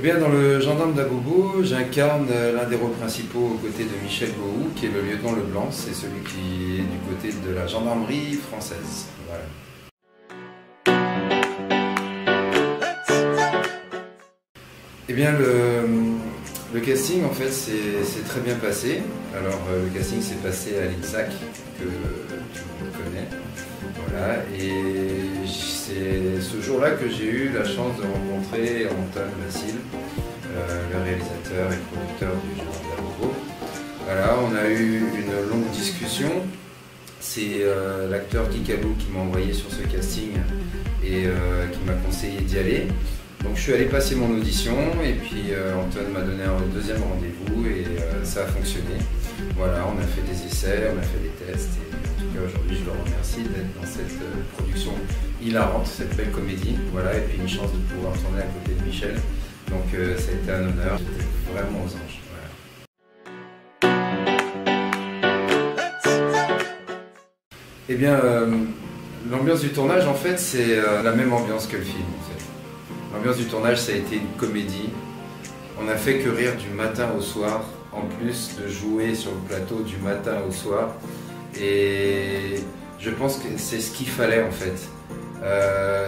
Eh bien, dans le Gendarme d'Abobo, j'incarne l'un des rôles principaux aux côtés de Michel Gohou, qui est le lieutenant Leblanc, c'est celui qui est du côté de la gendarmerie française. Voilà. Eh bien, le casting, en fait, c'est très bien passé. Alors, le casting s'est passé à l'INSAC, que tout le monde connaît. Voilà, et c'est ce jour-là que j'ai eu la chance de rencontrer Antoine Vasile, le réalisateur et producteur du Gendarme d'Abobo. Voilà, on a eu une longue discussion. C'est l'acteur Guy Calou qui m'a envoyé sur ce casting et qui m'a conseillé d'y aller. Donc je suis allé passer mon audition et puis Antoine m'a donné un deuxième rendez-vous et ça a fonctionné. Voilà, on a fait des essais, on a fait des tests et en tout cas aujourd'hui je le remercie d'être dans cette production hilarante, cette belle comédie. Voilà, et puis une chance de pouvoir tourner à côté de Michel. Donc ça a été un honneur, j'étais vraiment aux anges. Voilà. Eh bien, l'ambiance du tournage en fait c'est la même ambiance que le film en fait. L'ambiance du tournage, ça a été une comédie. On n'a fait que rire du matin au soir, en plus de jouer sur le plateau du matin au soir. Et je pense que c'est ce qu'il fallait en fait.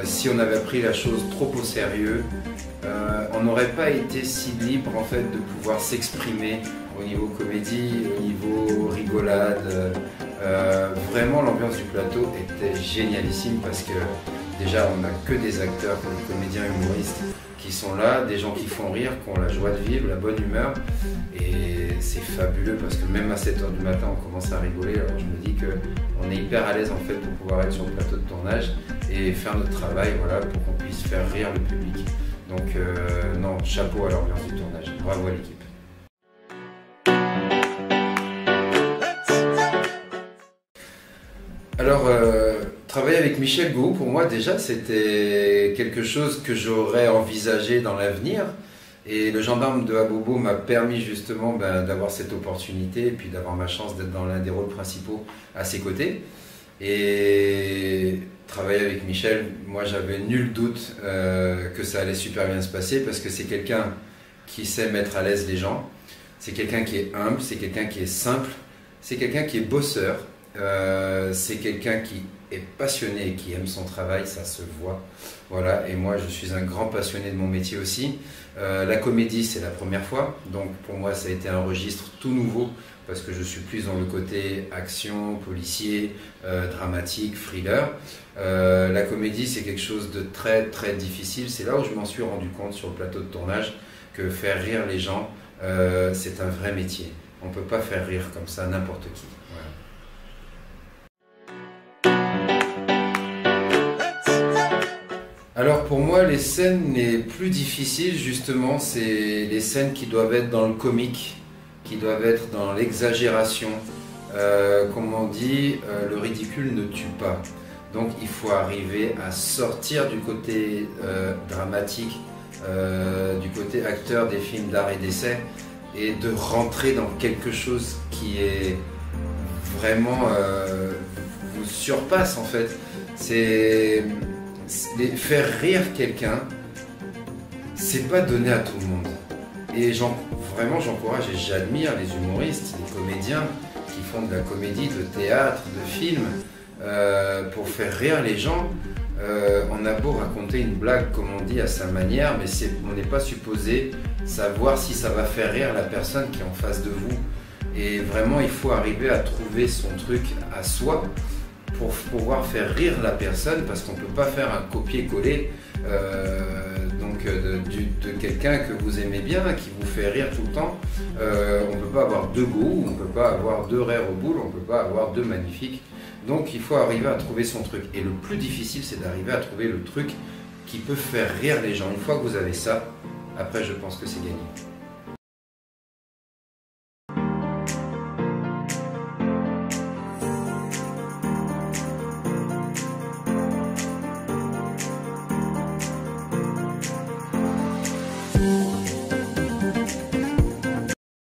Si on avait pris la chose trop au sérieux, on n'aurait pas été si libre en fait de pouvoir s'exprimer au niveau comédie, au niveau rigolade. Vraiment, l'ambiance du plateau était génialissime parce que déjà, on n'a que des acteurs, des comédiens humoristes qui sont là, des gens qui font rire, qui ont la joie de vivre, la bonne humeur. Et c'est fabuleux parce que même à 7 h du matin, on commence à rigoler. Alors je me dis qu'on est hyper à l'aise en fait pour pouvoir être sur le plateau de tournage et faire notre travail voilà, pour qu'on puisse faire rire le public. Donc non, chapeau à l'ambiance du tournage. Bravo à l'équipe. Alors, travailler avec Michel Gohou, pour moi déjà, c'était quelque chose que j'aurais envisagé dans l'avenir. Et le Gendarme de Abobo m'a permis justement d'avoir cette opportunité et puis d'avoir ma chance d'être dans l'un des rôles principaux à ses côtés. Et travailler avec Michel, moi j'avais nul doute que ça allait super bien se passer parce que c'est quelqu'un qui sait mettre à l'aise les gens. C'est quelqu'un qui est humble, c'est quelqu'un qui est simple, c'est quelqu'un qui est bosseur. C'est quelqu'un qui est passionné et qui aime son travail, ça se voit. Voilà, et moi je suis un grand passionné de mon métier aussi. La comédie c'est la première fois, donc pour moi ça a été un registre tout nouveau parce que je suis plus dans le côté action, policier, dramatique, thriller. La comédie c'est quelque chose de très très difficile, c'est là où je m'en suis rendu compte sur le plateau de tournage que faire rire les gens c'est un vrai métier. On ne peut pas faire rire comme ça n'importe qui. Voilà. Alors pour moi, les scènes les plus difficiles, justement, c'est les scènes qui doivent être dans le comique, qui doivent être dans l'exagération. Comme on dit, le ridicule ne tue pas. Donc il faut arriver à sortir du côté dramatique, du côté acteur des films d'art et d'essai, et de rentrer dans quelque chose qui est vraiment vous surpasse en fait. C'est faire rire quelqu'un, c'est pas donné à tout le monde. Et vraiment j'encourage et j'admire les humoristes, les comédiens qui font de la comédie, de théâtre, de film, pour faire rire les gens. On a beau raconter une blague comme on dit à sa manière, mais on n'est pas supposé savoir si ça va faire rire la personne qui est en face de vous. Et vraiment il faut arriver à trouver son truc à soi pour pouvoir faire rire la personne, parce qu'on ne peut pas faire un copier-coller de quelqu'un que vous aimez bien, qui vous fait rire tout le temps. On ne peut pas avoir deux Gohou, on ne peut pas avoir deux Rare aux boules, on ne peut pas avoir deux magnifiques. Donc il faut arriver à trouver son truc. Et le plus difficile, c'est d'arriver à trouver le truc qui peut faire rire les gens. Une fois que vous avez ça, après je pense que c'est gagné.